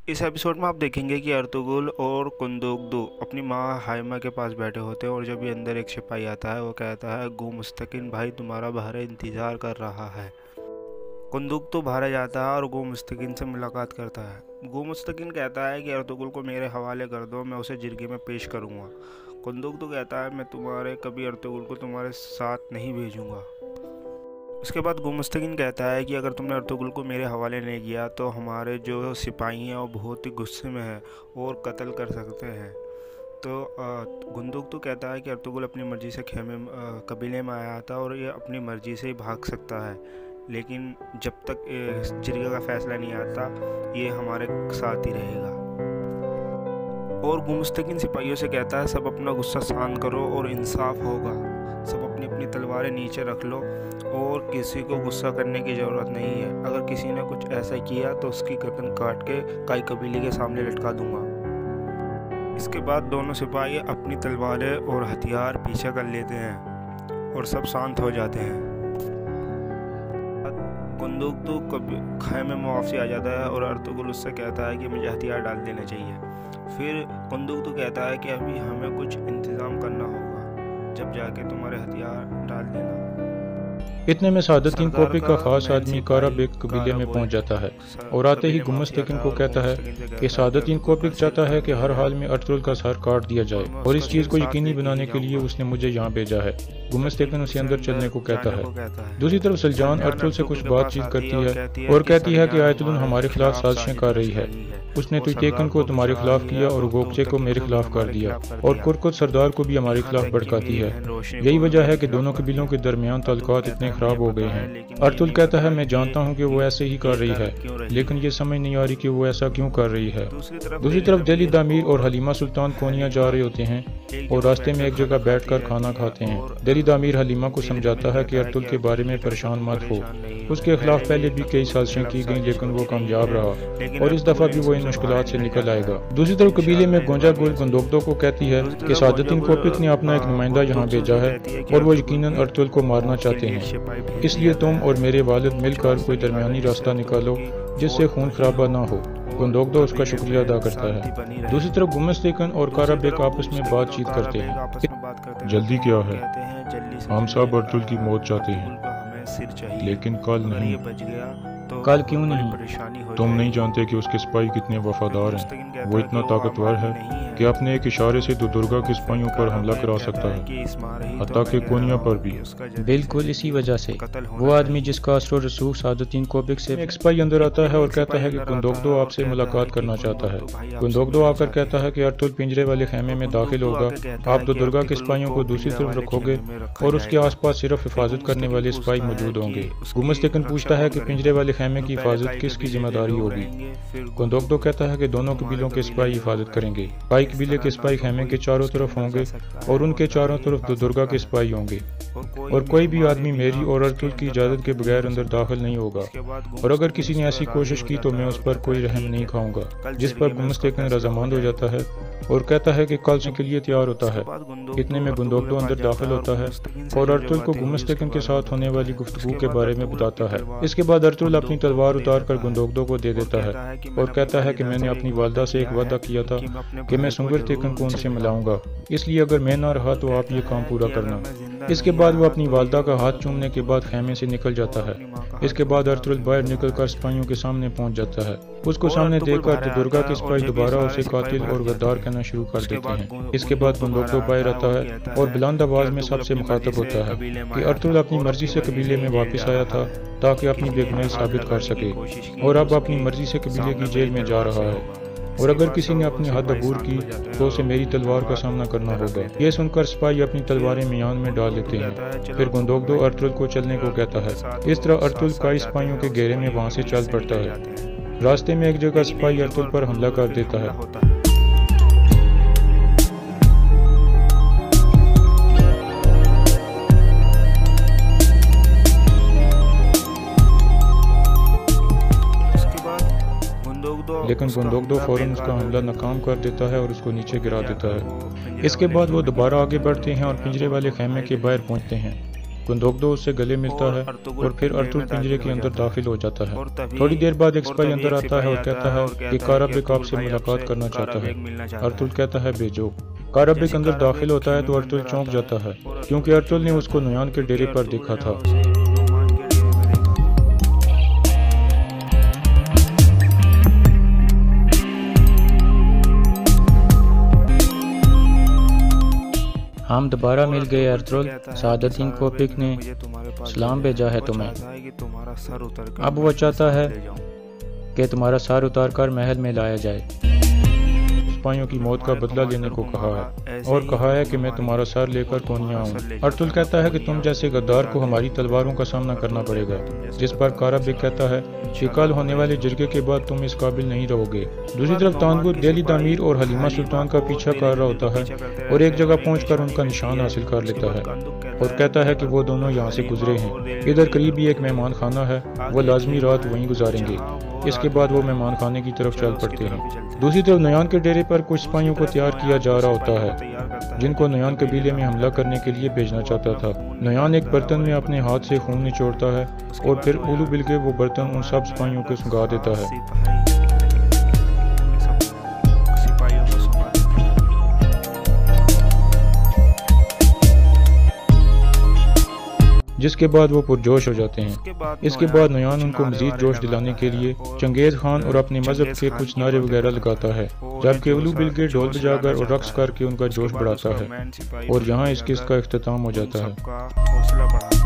इस एपिसोड में आप देखेंगे कि अर्तुगरुल और कुंदोकदु अपनी माँ हाइमा के पास बैठे होते हैं और जब भी अंदर एक सिपाही आता है वो कहता है, गो मुस्तकिन भाई तुम्हारा बाहर इंतज़ार कर रहा है। कुंदोकदु बाहर जाता है और गो मुस्तकिन से मुलाकात करता है। गो मुस्तकिन कहता है कि अर्तुगरुल को मेरे हवाले कर दो, मैं उसे जिरगे में पेश करूँगा। कुंदोकदु कहता है, मैं कभी अर्तुगरुल को तुम्हारे साथ नहीं भेजूँगा। उसके बाद गो मुस्तकिन कहता है कि अगर तुमने अर्तुगरुल को मेरे हवाले नहीं किया तो हमारे जो सिपाही हैं वो बहुत ही गुस्से में हैं और कत्ल कर सकते हैं। तो कुंदोकदु कहता है कि अर्तुगरुल अपनी मर्ज़ी से कबीले में आया था और ये अपनी मर्ज़ी से ही भाग सकता है, लेकिन जब तक जिरगे का फैसला नहीं आता ये हमारे साथ ही रहेगा। और गो मुस्तकिन सिपाहियों से कहता है, सब अपना गुस्सा शांत करो और इंसाफ होगा। सब अपनी अपनी तलवारें नीचे रख लो और किसी को गुस्सा करने की ज़रूरत नहीं है। अगर किसी ने कुछ ऐसा किया तो उसकी गर्दन काट के काई कबीले के सामने लटका दूंगा। इसके बाद दोनों सिपाही अपनी तलवारें और हथियार पीछे कर लेते हैं और सब शांत हो जाते हैं। कुंदोकदु खैमे में वापसी आ जाता है और अर्तुगरुल उससे कहता है कि मुझे हथियार डाल देना चाहिए। फिर कुंदोकदु कहता है कि अभी हमें कुछ इंतज़ाम करना होगा, जब जाके तुम्हारे हथियार डाल देना। इतने में सादतदीन कोपिक का खास आदमी कारा बेग कबीले में पहुंच जाता है और आते ही गो मुस्तकिन को कहता है कि सादतदीन कोपिक चाहता है कि हर हाल में अर्तुगरुल का सर काट दिया जाए और इस चीज को यकीनी बनाने के लिए उसने मुझे यहाँ भेजा है। गो मुस्तकिन उसे अंदर चलने को कहता है। दूसरी तरफ सलजान अर्तुगरुल से कुछ बातचीत करती है और कहती है कि आयतुल्लाह हमारे खिलाफ साजिशें कर रही है। उसने तुर्तेकन को तुम्हारे खिलाफ किया और गोकचे को मेरे खिलाफ कर दिया और कुरकुत सरदार को भी हमारे खिलाफ भड़काती है। यही वजह है कि दोनों कबीलों के दरमियान ताल्लुकात इतने खराब हो गए हैं। अर्तुगरुल कहता है, मैं जानता हूँ कि वो ऐसे ही कर रही है, लेकिन ये समझ नहीं आ रही कि वो ऐसा क्यों कर रही है। दूसरी तरफ दिल्ली दामिर और हलीमा सुल्तान कोनिया जा रहे होते हैं और रास्ते में एक जगह बैठकर खाना खाते हैं। दिल्ली दामिर हलीमा को समझाता है कि अर्तुगरुल के बारे में परेशान मत हो, उसके खिलाफ पहले भी कई साजिशें की गई लेकिन वो कामयाब रहा और इस दफा भी वो इन मुश्किलात से निकल आएगा। दूसरी तरफ कबीले में गोंजा गुल कुंदोकदु को कहती है कि सादतदीन कोपिक ने अपना एक नुमाइंदा यहाँ भेजा है और वो यकीनन अर्तुगरुल को मारना चाहते हैं, इसलिए तुम और मेरे वालिद मिलकर कोई दरमियानी रास्ता निकालो जिससे खून खराबा ना हो। कुंदोकदु उसका शुक्रिया अदा करता है। दूसरी तरफ गो मुस्तकिन और कारा बेग आपस में बातचीत करते हैं। जल्दी क्या है, हम सब अर्तुगरुल की मौत चाहते हैं, लेकिन कल नहीं। कल क्यों नहीं? तुम नहीं जानते कि उसके सिपाही कितने वफादार हैं। वो इतना ताकतवर है कि अपने एक इशारे से दुर्गा के सिपाहियों पर हमला करा सकता है, हत्ता के कोनिया पर भी। बिल्कुल इसी वजह से वो आदमी जिसका असर रसूख सादतदीन कोपिक से एक सिपाही अंदर आता है और कहता है कि कुंदोकदु आपसे मुलाकात करना चाहता है। कुंदोकदु आकर कहता है कि अर्तुगरुल पिंजरे वाले खेमे में दाखिल होगा, आप दुर्गा के सिपाहियों को दूसरी तरफ रखोगे और उसके आसपास सिर्फ हिफाजत करने वाले सिपाही मौजूद होंगे। गो मुस्तकिन पूछता है कि पिंजरे वाले खेमे की हिफाजत किसकी जिम्मेदारी होगी। कुंदोकदु कहता है कि दोनों कबीलों के सिपाही हिफाजत करेंगे। बाई कबीले के सिपाही खेमे के चारों तरफ होंगे और उनके चारों तरफ दुर्गा के सिपाही होंगे और कोई भी आदमी मेरी और अर्तुगरुल की इजाजत के बगैर अंदर दाखिल नहीं होगा और अगर किसी ने ऐसी कोशिश की तो मैं उस पर कोई रहम नहीं खाऊंगा। जिस पर गो मुस्तकिन रजामंद हो जाता है और कहता है कि कल से के लिए तैयार होता है। इतने में कुंदोकदु अंदर दाखिल होता है और अर्तुगरुल को गो मुस्तकिन के साथ होने वाली गुफ्तगू के बारे में बताता है। इसके बाद अर्तुगरुल अपनी तलवार उतार कर कुंदोकदु को दे देता है और कहता है कि मैंने अपनी वालिदा से एक वादा किया था कि मैं सुंगरतेकन को उनसे मिलाऊंगा, इसलिए अगर मैं ना रहा तो आप ये काम पूरा करना। इसके बाद वो अपनी वालिदा का हाथ चूमने के बाद खेमे से निकल जाता है। इसके बाद अर्तुगरुल बाहर निकलकर सिपाहियों के सामने पहुंच जाता है। उसको सामने देखकर दुर्गा के सिपाही दोबारा उसे कातिल और गद्दार कहना शुरू कर देते हैं। इसके बाद कुंदोकदु बाहर आता है और बुलंद आवाज में सबसे मुखातब होता है कि अर्तुगरुल अपनी मर्जी से कबीले में वापस आया था ताकि अपनी बेगुनाही साबित कर सके और अब अपनी मर्जी से कबीले की जेल में जा रहा है और अगर किसी ने अपनी हद अबूर की तो उसे मेरी तलवार का सामना करना होगा। ये सुनकर सिपाही अपनी तलवारें मियान में डाल लेते हैं। फिर कुंदोकदु अर्तुगरुल को चलने को कहता है। इस तरह अर्तुगरुल कई सिपाहियों के घेरे में वहां से चल पड़ता है। रास्ते में एक जगह सिपाही अर्तुगरुल पर हमला कर देता है। लेकिन कुंदोकदु फौरन उसका हमला नाकाम कर देता है और उसको नीचे गिरा देता है। इसके बाद वो दोबारा आगे बढ़ते हैं और पिंजरे वाले खेमे के बाहर पहुंचते हैं। कुंदोकदो उससे गले मिलता है और फिर अर्तुल पिंजरे के अंदर दाखिल हो जाता है। थोड़ी देर बाद एक सिपाही अंदर आता है और कहता है कि काराबिक आपसे मुलाकात करना चाहता है। अर्तुल कहता है भेजो। काराबिक अंदर दाखिल होता है तो अर्तुल चौंक जाता है क्योंकि अर्तुल ने उसको नुयान के डेरे पर देखा था। हम दोबारा मिल गए अर्तुल, सादतीन कोपिक ने सलाम भेजा है तुम्हें। अब वो चाहता है कि तुम्हारा सर उतार कर महल में लाया जाए। सिपाहियों की मौत का बदला लेने को कहा है और कहा है कि मैं तुम्हारा सर लेकर कोनिया आऊँ। अर्तुल कहता है कि तुम जैसे गद्दार को हमारी तलवारों का सामना करना पड़ेगा, जिस पर काराबिक कहता है कि कल होने वाले जरगे के बाद तुम इस काबिल नहीं रहोगे। दूसरी तरफ तानगुत दिल्ली दामीर और हलीमा सुल्तान का पीछा कर रहा होता है और एक जगह पहुंचकर उनका निशान हासिल कर लेता है और कहता है कि वो दोनों यहाँ से गुजरे हैं। इधर करीब ही एक मेहमान खाना है, वो लाजमी रात वहीं गुजारेंगे। इसके बाद वो मेहमान खाने की तरफ चल पड़ते हैं। दूसरी तरफ नुयान के डेरे पर कुछ सिपाहियों को तैयार किया जा रहा होता है जिनको नुयान कबीले में हमला करने के लिए भेजना चाहता था। नुयान एक बर्तन में अपने हाथ से खून निचोड़ता है और फिर उलू बिलके वो बर्तन उन सब सिपाहियों को सुंघा देता है। जिसके बाद वो पुरजोश हो जाते हैं। इसके बाद नुयान उनको मजीद जोश दिलाने के लिए चंगेज खान और अपने मजहब के कुछ नारे वगैरह लगाता है, जबकि उलू बिलके ढोल बजाकर और रक्स करके उनका जोश बढ़ाता है और यहाँ इस किस्त का इख्तिताम हो जाता है।